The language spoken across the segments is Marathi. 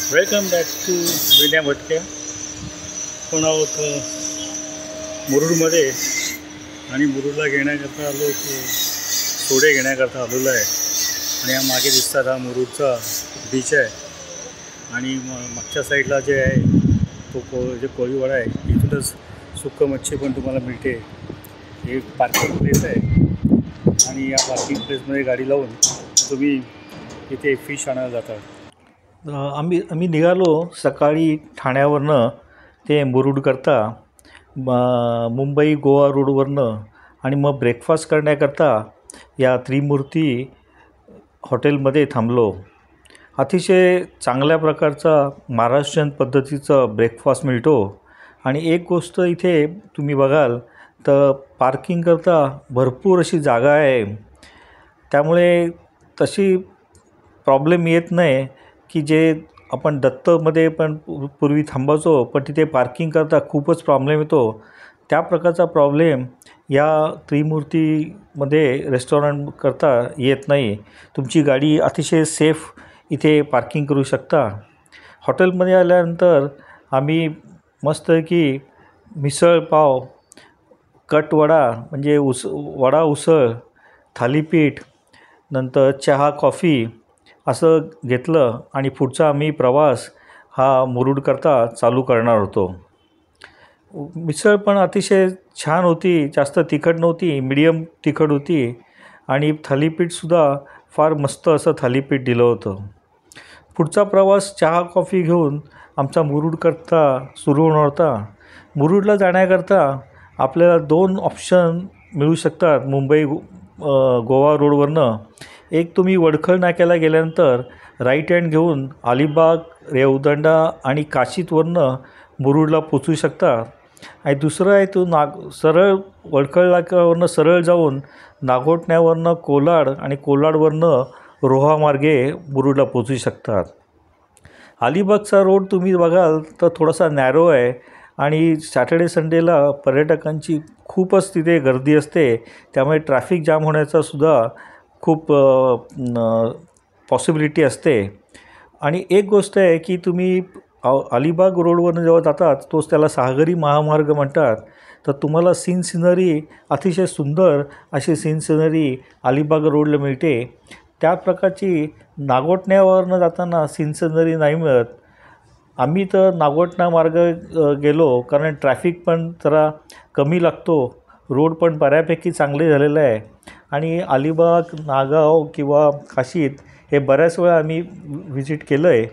वेलकम बॅक टू विद्या भटके. कोण आहोत मुरुडमध्ये आणि मुरुडला घेण्याकरता आलो की सोडे घेण्याकरता आलेलो आहे. आणि या मागे दिसतात हा मुरुडचा बीच आहे. आणि मागच्या साईडला जे आहे तो जे कोळीवाडा आहे, इथूनच सुक्क मच्छी पण तुम्हाला मिळते. हे पार्किंग प्लेस आहे आणि या पार्किंग प्लेसमध्ये गाडी लावून तुम्ही इथे फिश आणायला जातात. आम्ही निघालो सकाळी ठाण्यावरनं ते मुरुडकरता मुंबई गोवा रोडवरनं. आणि मग ब्रेकफास्ट करण्याकरता या त्रिमूर्ती हॉटेलमध्ये थांबलो. अतिशय चांगल्या प्रकारचा महाराष्ट्रीयन पद्धतीचा ब्रेकफास्ट मिळतो. आणि एक गोष्ट इथे तुम्ही बघाल तर पार्किंगकरता भरपूर अशी जागा आहे. त्यामुळे तशी प्रॉब्लेम येत नाही की जे आपण दत्तमध्ये पण पूर्वी थांबायचो, पण तिथे पार्किंग करता खूपच प्रॉब्लेम येतो. त्या प्रकारचा प्रॉब्लेम या त्रिमूर्तीमध्ये रेस्टॉरंट करता येत नाही. तुमची गाडी अतिशय सेफ इथे पार्किंग करू शकता. हॉटेलमध्ये आल्यानंतर आम्ही मस्त की मिसळ पाव, कटवडा म्हणजे वडा उसळ, थालीपीठ, नंतर चहा कॉफी असं घेतलं. आणि पुढचा आम्ही प्रवास हा मुरुडकरता चालू करणार होतो. मिसळ पण अतिशय छान होती, जास्त तिखट नव्हती, मीडियम तिखट होती. आणि थालीपीठसुद्धा फार मस्त असं थालीपीठ दिलं होतं. पुढचा प्रवास चहा कॉफी घेऊन आमचा मुरुडकरता सुरू होणार होता. मुरुडला जाण्याकरता आपल्याला 2 ऑप्शन मिळू शकतात मुंबई गोवा रोडवरनं. एक, तुम्ही वडखळ नाक्याला गेल्यानंतर राईट हँड घेऊन अलिबाग, रेवदंडा आणि काशीतवरनं मुरुडला पोचू शकता. आणि दुसरं आहे तो सरळ वडखळ नाक्यावरनं सरळ जाऊन नागोठण्यावरनं कोलाड आणि कोलाडवरनं रोहा मार्गे मुरुडला पोचू शकतात. अलिबागचा रोड तुम्ही बघाल तर थोडासा नॅरो आहे आणि सॅटर्डे संडेला पर्यटकांची खूपच तिथे गर्दी असते. त्यामुळे ट्रॅफिक जाम होण्याचासुद्धा खूप पॉसिबिलिटी असते. आणि एक गोष्ट आहे की तुम्ही अलिबाग रोडवरनं जेव्हा जातात तोच त्याला सागरी महामार्ग म्हणतात. तर तुम्हाला सिनरी अतिशय सुंदर अशी सिनरी अलिबाग रोडला मिळते. त्या प्रकारची नागोठण्यावरनं जाताना सिनरी नाही मिळत. आम्ही तर नागोठणा मार्ग गेलो कारण ट्रॅफिक पण जरा कमी लागतो. रोड पण बऱ्यापैकी चांगले झालेलं आहे. आणि अलिबाग, नागाव किंवा काशीत हे बऱ्याच वेळा आम्ही व्हिजिट केलं आहे.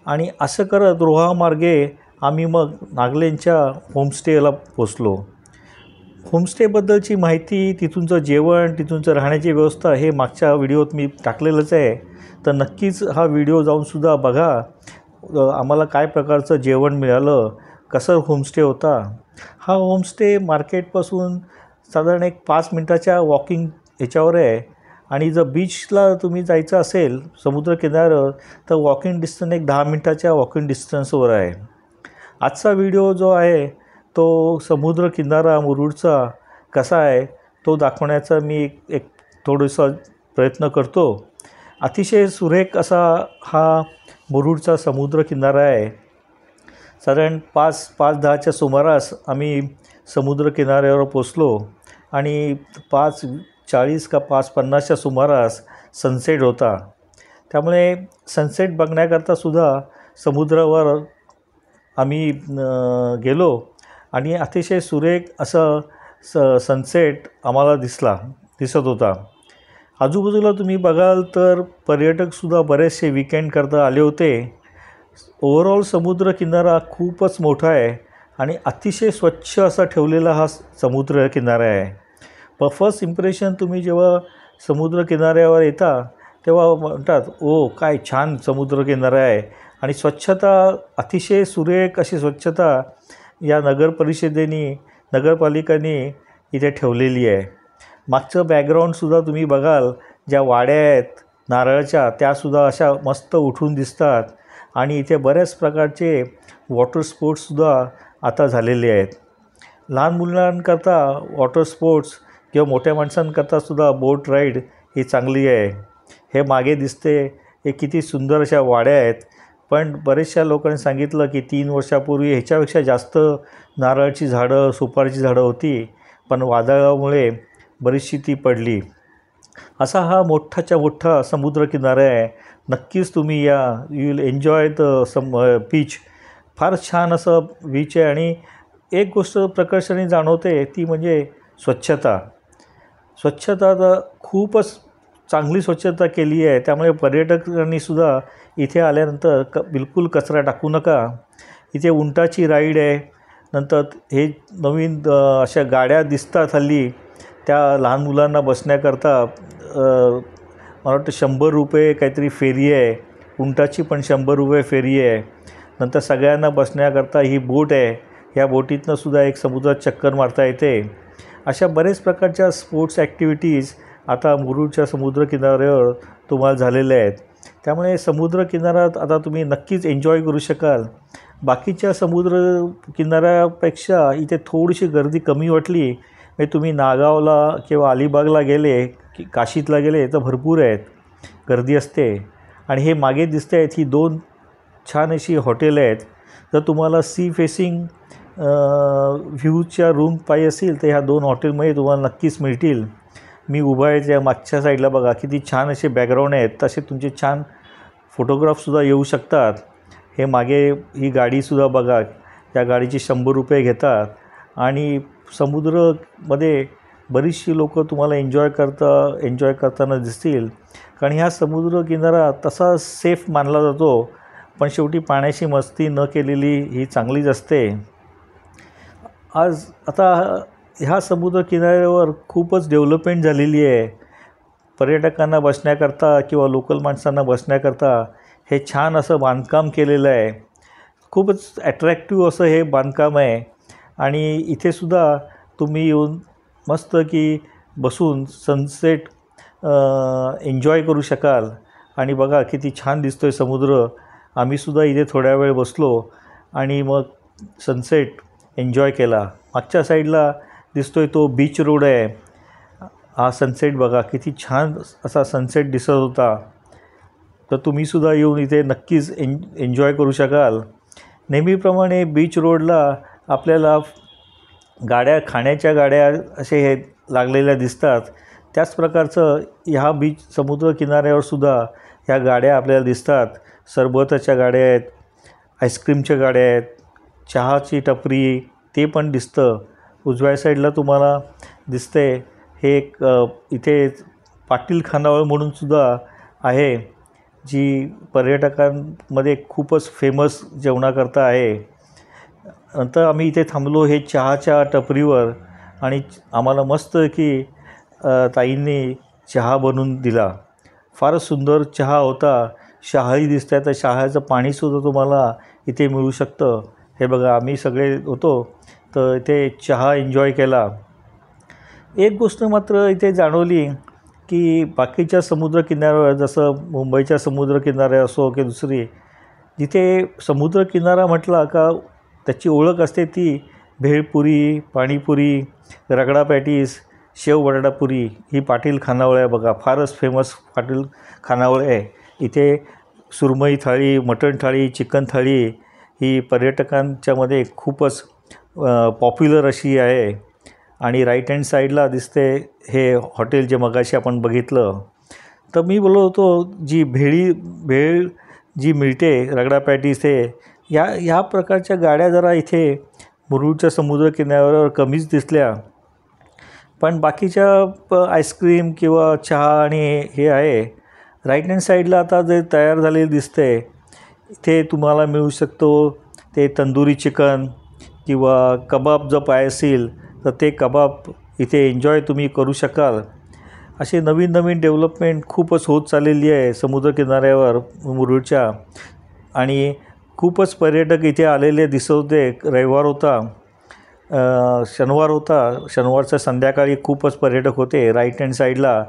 आणि असं करत रोहा मार्गे आम्ही मग नागलेंच्या होमस्टेला पोचलो. होमस्टेबद्दलची माहिती, तिथूनचं जेवण, तिथूनचं राहण्याची व्यवस्था हे मागच्या व्हिडिओत मी टाकलेलंच आहे. तर नक्कीच हा व्हिडिओ जाऊनसुद्धा बघा. आम्हाला काय प्रकारचं जेवण मिळालं, कसं होमस्टे होता. हा होमस्टे मार्केटपासून साधारण एक 5 मिनटाच्या वॉकिंग ह्याच्यावर आहे. आणि जर बीचला तुम्ही जायचं असेल समुद्रकिनाऱ्यावर तर वॉकिंग डिस्टन्स एक 10 मिनटाच्या वॉकिंग डिस्टन्सवर आहे. आजचा व्हिडिओ जो आहे तो समुद्रकिनारा मुरुडचा कसा आहे तो दाखवण्याचा मी एक थोडासा प्रयत्न करतो. अतिशय सुरेख असा हा मुरुडचा समुद्रकिनारा आहे. साधारण 5:10च्या सुमारास आम्ही समुद्रकिनाऱ्यावर पोचलो. आणि 5:40 का 5:50च्या सुमारास सनसेट होता. त्यामुळे सनसेट बघण्याकरतासुद्धा समुद्रावर आम्ही गेलो. आणि अतिशय सुरेख असं सनसेट आम्हाला दिसत होता. आजूबाजूला तुम्ही बघाल तर पर्यटकसुद्धा बरेचसे वीकेंड करता आले होते. ओव्हरऑल समुद्रकिनारा खूपच मोठा आहे आणि अतिशय स्वच्छ असा ठेवलेला हा समुद्रकिनारा आहे. फर्स्ट इम्प्रेशन तुम्ही जेव्हा समुद्रकिनाऱ्यावर येता तेव्हा म्हणतात, ओ काय छान समुद्रकिनारा आहे. आणि स्वच्छता, अतिशय सुरेख अशी स्वच्छता या नगरपालिकांनी इथे ठेवलेली आहे. मागचं बॅकग्राऊंडसुद्धा तुम्ही बघाल, ज्या वाड्या आहेत नारळाच्या त्यासुद्धा अशा मस्त उठून दिसतात. आणि इथे बऱ्याच प्रकारचे वॉटर स्पोर्ट्ससुद्धा आता झालेले आहेत. लहान मुलांकरता वॉटर स्पोर्ट्स किंवा मोठ्या माणसांकरतासुद्धा बोट राईड ही चांगली आहे. हे मागे दिसते हे किती सुंदर अशा वाड्या आहेत. पण बरेचशा लोकांनी सांगितलं की 3 वर्षापूर्वी ह्याच्यापेक्षा जास्त नारळाची झाडं, सुपारीची झाडं होती, पण वादळामुळे बरीचशी ती पडली. असा हा मोठाच्या मोठा समुद्रकिनारा आहे. नक्कीच तुम्ही या, you will enjoy the beach. फार छान असं बीच आहे. आणि एक गोष्ट प्रकर्षाने जाणवते ती म्हणजे स्वच्छता. स्वच्छता तर खूपच चांगली स्वच्छता केली आहे. त्यामुळे पर्यटकांनीसुद्धा इथे आल्यानंतर बिलकुल कचरा टाकू नका. इथे उंटाची राईड आहे. नंतर हे नवीन अशा गाड्या दिसतात हल्ली, त्या लहान मुलांना बसण्याकरता मला वाटतं 100 रुपये काहीतरी फेरी आहे. उंटाची पण 100 रुपये फेरी आहे. नंतर सगळ्यांना बसण्याकरता ही बोट आहे. ह्या बोटीतनं सुद्धा एक समुद्रात चक्कर मारता येते. अशा बरेच प्रकारच्या स्पोर्ट्स ॲक्टिव्हिटीज आता मुरुडच्या समुद्रकिनाऱ्यावर तुम्हाला झालेल्या आहेत. त्यामुळे समुद्रकिनाऱ्यात आता तुम्ही नक्कीच एन्जॉय करू शकाल. बाकीच्या समुद्रकिनाऱ्यापेक्षा इथे थोडीशी गर्दी कमी वाटली. म्हणजे तुम्ही नागावला किंवा अलिबागला गेले, की काशीतला गेले तर भरपूर आहेत, गर्दी असते. आणि हे मागे दिसत आहेत ही 2 छान अशी हॉटेल आहेत. जर तुम्हाला सी फेसिंग व्ह्यूच्या रूम पाहिजे असतील तर ह्या 2 हॉटेलमध्ये तुम्हाला नक्कीच मिळतील. मी उभा आहे त्या मागच्या साईडला बघा, किती छान असे बॅकग्राऊंड आहेत. तसे तुमचे छान फोटोग्राफसुद्धा येऊ शकतात. हे मागे ही गाडीसुद्धा बघा, त्या गाडीचे 100 रुपये घेतात. आणि समुद्रामध्ये बरीचशी लोकं तुम्हाला एन्जॉय करताना दिसतील. कारण ह्या समुद्रकिनारा तसा सेफ मानला जातो, पण शेवटी पाण्याशी मस्ती न केलेली ही चांगलीच असते. आज आता ह्या समुद्रकिनाऱ्यावर खूपच डेव्हलपमेंट झालेली आहे. पर्यटकांना बसण्याकरता किंवा लोकल माणसांना बसण्याकरता हे छान असं बांधकाम केलेलं आहे. खूपच ॲट्रॅक्टिव्ह असं हे बांधकाम आहे. आणि इथेसुद्धा तुम्ही येऊन मस्त की बसून सनसेट एन्जॉय करू शकाल. आणि बघा किती छान दिसतो आहे समुद्र. आम्हीसुद्धा इथे थोड्या वेळ बसलो आणि मग सनसेट एन्जॉय केला. मागच्या साईडला दिसतो आहे तो बीच रोड आहे. हा सनसेट बघा किती छान असा सनसेट दिसत होता. तर तुम्हीसुद्धा येऊन इथे नक्कीच एन्जॉय करू शकाल. नेहमीप्रमाणे बीच रोडला आपल्याला गाड्या, खाण्याच्या गाड्या असे हे लागलेल्या दिसतात. त्याच प्रकारचं ह्या समुद्रकिनाऱ्यावरसुद्धा ह्या गाड्या आपल्याला दिसतात. सरबताच्या गाड्या आहेत, आईस्क्रीमच्या गाड्या आहेत, चहाची टपरी ते पण दिसतं. उजव्या साईडला तुम्हाला दिसते हे एक इथे पाटील खानावळ म्हणूनसुद्धा आहे, जी पर्यटकांमध्ये खूपच फेमस जेवणाकरता आहे. नंतर आम्ही इथे थांबलो हे चहाच्या टपरीवर आणि आम्हाला मस्त की ताईंनी चहा बनवून दिला. फारच सुंदर चहा होता. शहाळी दिसत आहे तर शहाळ्याचं पाणीसुद्धा तुम्हाला इथे मिळू शकतं. हे बघा आम्ही सगळे होतो तर इथे चहा एन्जॉय केला. एक गोष्ट मात्र इथे जाणवली की बाकीच्या समुद्रकिनाऱ्यावर जसं मुंबईच्या समुद्रकिनाऱ्या असो की दुसरी, जिथे समुद्रकिनारा म्हटला का त्याची ओळख असते ती भेळपुरी, पाणीपुरी, रगडा पॅटीस, शेव बटाटापुरी. ही पाटील खानावळ आहे बघा, फारच फेमस पाटील खानावळ आहे. इथे सुरमई थाळी, मटण थाळी, चिकन थाळी ही पर्यटकांच्यामध्ये खूपच पॉप्युलर अशी आहे. आणि राईट हँड साईडला दिसते हे हॉटेल जे मगाशी आपण बघितलं. तर मी बोललो होतो जी भेळ जी मिळते, रगडा पॅटीस हे ह्या प्रकारच्या गाड्या जरा इथे मुरुडच्या समुद्रकिनाऱ्यावर कमीच दिसल्या. पण बाकीच्या आईस्क्रीम किंवा चहा आणि हे आहे. राईट हँड साईडला आता जे तयार झालेले दिसते इथे तुम्हाला मिळू शकतो ते तंदुरी चिकन किंवा कबाब जर पाहिजे असेल तर ते कबाब इथे एन्जॉय तुम्ही करू शकाल. असे नवीन नवीन डेव्हलपमेंट खूपच होत चाललेली आहे समुद्रकिनाऱ्यावर मुरुडच्या. आणि खूपच पर्यटक इथे आलेले दिसत होते. रविवार होता, शनिवार होता. शनिवारच्या संध्याकाळी खूपच पर्यटक होते. राईट हँड साईडला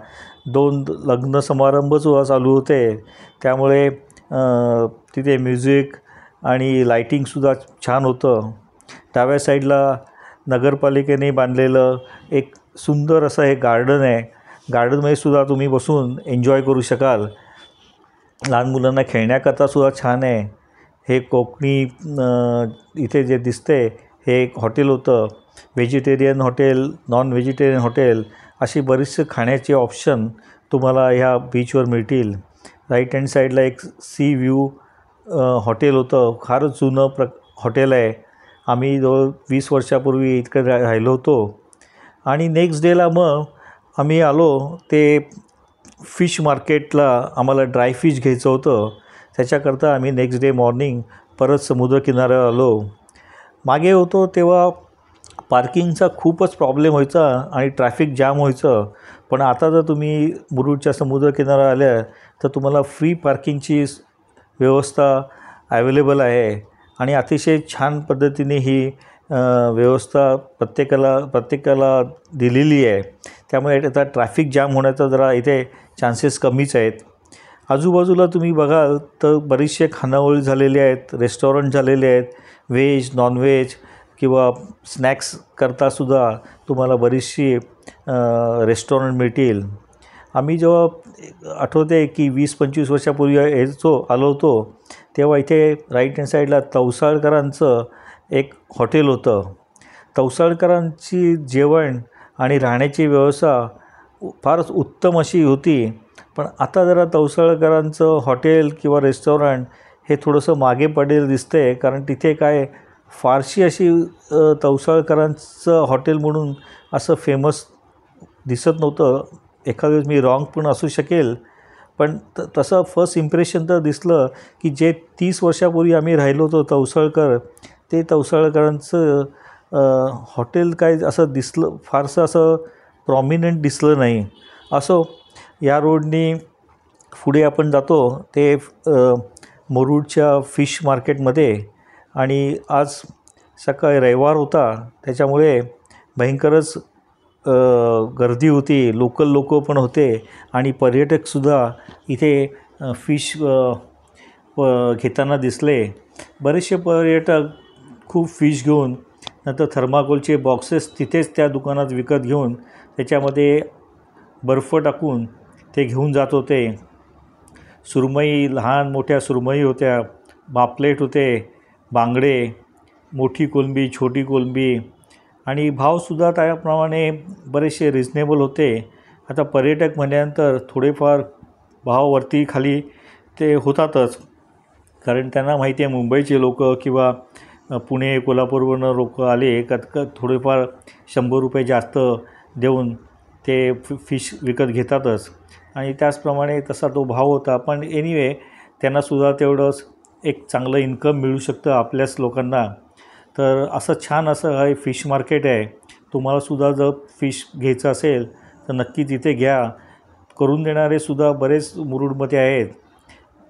2 लग्न समारंभसुद्धा चालू होते. त्यामुळे तिथे म्युझिक आणि लाईटिंगसुद्धा छान होतं. डाव्या साईडला नगरपालिकेने बांधलेलं एक सुंदर असं हे गार्डन आहे. गार्डनमध्ये सुद्धा तुम्ही बसून एन्जॉय करू शकाल. लहान मुलांना खेळण्याकरता सुद्धा छान आहे. हे कोकणी इथे जे दिसते हे एक हॉटेल होतं. Vegetarian hotel, non vegetarian hotel अशी बरीचसे खाण्याचे ऑप्शन तुम्हाला ह्या बीचवर मिळतील. राईट हँड साईडला एक सी व्ह्यू हॉटेल होतं. फारच जुनं हॉटेल आहे. आम्ही जवळ 20 वर्षापूर्वी इतकं राहिलो होतो. आणि नेक्स्ट डेला मग आम्ही आलो ते फिश मार्केटला. आम्हाला ड्राय फिश घ्यायचं होतं. त्याच्याकरता आम्ही नेक्स्ट डे मॉर्निंग परत समुद्रकिनाऱ्यावर आलो. मागे होतो तेव्हा पार्किंगचा खूपच प्रॉब्लेम व्हायचा आणि ट्रॅफिक जाम व्हायचं. पण आता जर तुम्ही मुरुडच्या समुद्रकिनाऱ्यावर आल्या तर तुम्हाला फ्री पार्किंगची व्यवस्था ॲवेलेबल आहे आणि अतिशय छान पद्धतीने ही व्यवस्था प्रत्येकाला दिलेली आहे. त्यामुळे आता ट्रॅफिक जाम होण्याचा जरा इथे चान्सेस कमीच आहेत. आजूबाजूला तुम्ही बघाल तर बरीचसे खानावळी झालेले आहेत, रेस्टॉरंट झालेले आहेत. व्हेज, नॉनव्हेज किंवा स्नॅक्सकरतासुद्धा तुम्हाला बरीचशी रेस्टॉरंट मिळतील. आम्ही जेव्हा आठवते की 20-25 वर्षापूर्वी आलो होतो तेव्हा इथे राईट हँड साईडला तवसाळकरांचं एक हॉटेल होतं. तवसाळकरांची जेवण आणि राहण्याची व्यवस्था फारच उत्तम अशी होती. पण आता जरा तवसाळकरांचं हॉटेल किंवा रेस्टॉरंट हे थोडंसं मागे पडलेलं दिसतं आहे. कारण तिथे काय फारशी अशी तवसाळकरांचं हॉटेल म्हणून असं फेमस दिसत नव्हतं. एखाद्या वेळेस मी रॉंग पण असू शकेल. पण तसं फर्स्ट इम्प्रेशन तर दिसलं की जे 30 वर्षापूर्वी आम्ही राहिलो होतो तवसाळकर, ते तवसाळकरांचं हॉटेल काय असं दिसलं, फारसं असं प्रॉमिनंट दिसलं नाही. असो, या रोडनी पुढे आपण जातो ते मुरुडच्या फिश मार्केटमध्ये. आणि आज सकाळी रविवार होता त्याच्यामुळे भयंकरच गर्दी होती. लोकल लोक पण होते आणि पर्यटकसुद्धा इथे फिश घेताना दिसले. बरेचसे पर्यटक खूप फिश घेऊन नंतर थर्माकोलचे बॉक्सेस तिथेच त्या दुकानात विकत घेऊन त्याच्यामध्ये बर्फ टाकून ते घेऊन जात होते. सुरमई, लहान मोठ्या सुरमई होत्या, पापलेट होते, बांगडे, मोठी कोलंबी, छोटी कोलंबी आणि भावसुद्धा त्याप्रमाणे बरेचसे रिजनेबल होते. आता पर्यटक म्हटल्यानंतर थोडेफार भाव वरती खाली ते होतातच. कारण त्यांना माहिती आहे मुंबईचे लोक किंवा पुणे, कोल्हापूरवरून लोक आले का थोडेफार 100 रुपये जास्त देऊन ते फिश विकत घेतातच. आणि त्याचप्रमाणे तसा तो भाव होता. पण एनिवे त्यांनासुद्धा तेवढंच एक चांगलं इन्कम मिळू शकतं आपल्याच लोकांना. तर असं छान असं हे फिश मार्केट आहे. तुम्हालासुद्धा जर फिश घ्यायचं असेल तर नक्की तिथे घ्या. करून देणारेसुद्धा बरेच मुरुडमध्ये आहेत.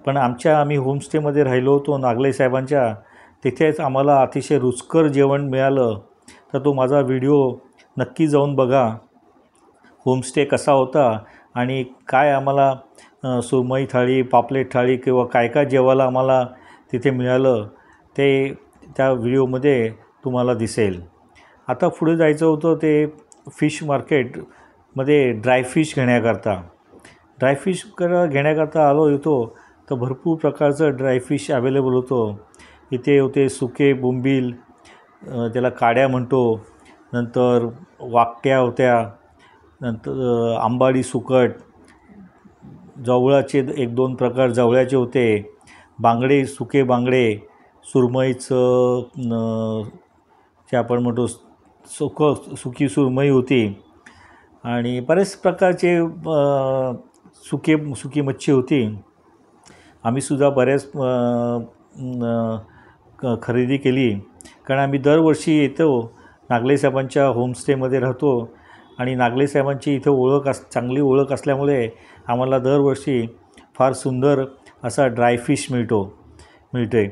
पण आम्ही होमस्टेमध्ये राहिलो होतो नागले साहेबांच्या, तिथेच आम्हाला अतिशय रुचकर जेवण मिळालं. तर तो माझा व्हिडिओ नक्की जाऊन बघा. होमस्टे कसा होता आणि काय आम्हाला सुरमई थाळी, पापलेट थाळी किंवा काय काय जेवायला आम्हाला तिथे मिळालं ते त्या व्हिडिओमध्ये तुम्हाला दिसेल. आता पुढे जायचं होतं ते फिश मार्केटमध्ये ड्रायफिश घेण्याकरता. ड्रायफिश घेण्याकरता आलो होतो तर भरपूर प्रकारचं ड्रायफिश अवेलेबल होतं. इथे होते सुके बोंबील, त्याला काड्या म्हणतो, नंतर वाकट्या होत्या, नंतर आंबाडी सुकट, जवळाचे 1-2 प्रकार जवळ्याचे होते, बांगडे, सुके बांगडे, सुरमईचं जे आपण म्हणतो सुकी सुरमई होती आणि बरेच प्रकारचे सुकी मच्छी होती. आम्हीसुद्धा बऱ्याच खरेदी केली. कारण आम्ही दरवर्षी येतो, नागले साहेबांच्या होमस्टेमध्ये राहतो आणि नागले साहेबांची इथं चांगली ओळख असल्यामुळे आम्हाला दरवर्षी फार सुंदर असा ड्रायफिश मिळते.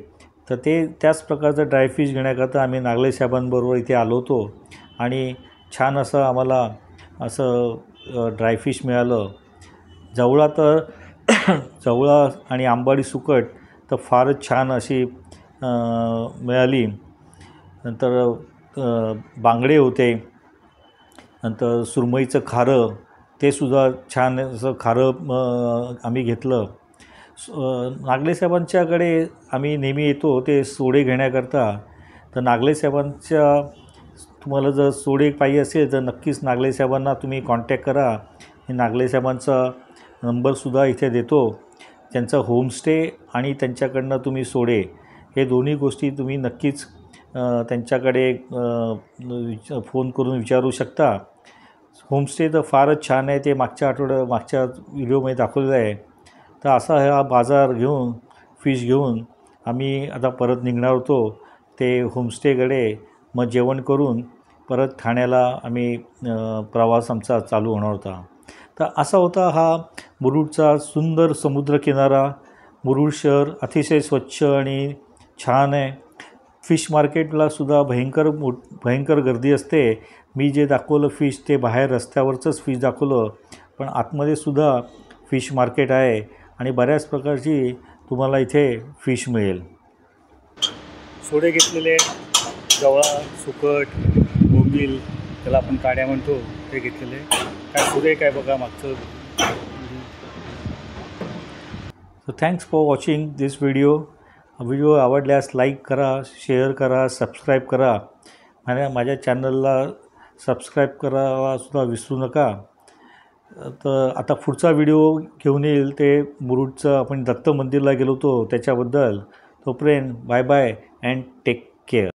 तर त्याच प्रकारचं ड्रायफिश घेण्याकरता आम्ही नागले साहेबांबरोबर इथे आलो होतो आणि छान असं आम्हाला असं ड्रायफिश मिळालं. जवळा आणि आंबाडी सुकट तर फारच छान अशी मिळाली. नंतर बांगडे होते, नंतर सुरमईचं खारं ते सुद्धा छान असं खारं आम्ही घेतलं. नागले साहेबांच्याकडे आम्ही नेहमी येतो ते सोडे घेण्याकरता. तर नागले साहेबांच्या तुम्हाला जर सोडे पाहिजे असेल तर नक्कीच नागले साहेबांना तुम्ही कॉन्टॅक्ट करा. मी नागले साहेबांचा नंबरसुद्धा इथे देतो. त्यांचा होमस्टे आणि त्यांच्याकडनं तुम्ही सोडे हे दोन्ही गोष्टी तुम्ही नक्कीच त्यांच्याकडे फोन करून विचारू शकता. होमस्टे तर फारच छान आहे, ते मागच्या व्हिडिओमध्ये दाखवलेलं आहे. तर असा हा बाजार घेऊन फिश घेऊन आम्ही आता परत निघणार होतो ते होमस्टेकडे. मग जेवण करून परत ठाण्याला आम्ही प्रवास आमचा चालू होणार होता. तर असा होता हा मुरुडचा सुंदर समुद्रकिनारा. मुरुड शहर अतिशय स्वच्छ आणि छान आहे. फिश मार्केटला सुद्धा भयंकर गर्दी असते. मी जे दाखवलं फिश ते बाहेर रस्त्यावरचंच फिश दाखवलं, पण आतमध्ये सुद्धा फिश मार्केट आहे आणि बऱ्याच प्रकारची तुम्हाला इथे फिश मिळेल. सोडे घेतलेले जवळा, सुकट, बोंबील, त्याला आपण काड्या म्हणतो, ते घेतलेले. काय सोडे काय बघा मागचं. So thanks for watching this video. Video आवडल्यास लाईक करा, शेअर करा, सबस्क्राईब करा. माझ्या चॅनलला सबस्क्राईब करायला सुद्धा विसरू नका. तर आता पुढचा व्हिडिओ घेऊन येईल ते मुरुडचं आपण दत्त मंदिरला गेलो होतो त्याच्याबद्दल. तोपर्यंत bye bye and take care.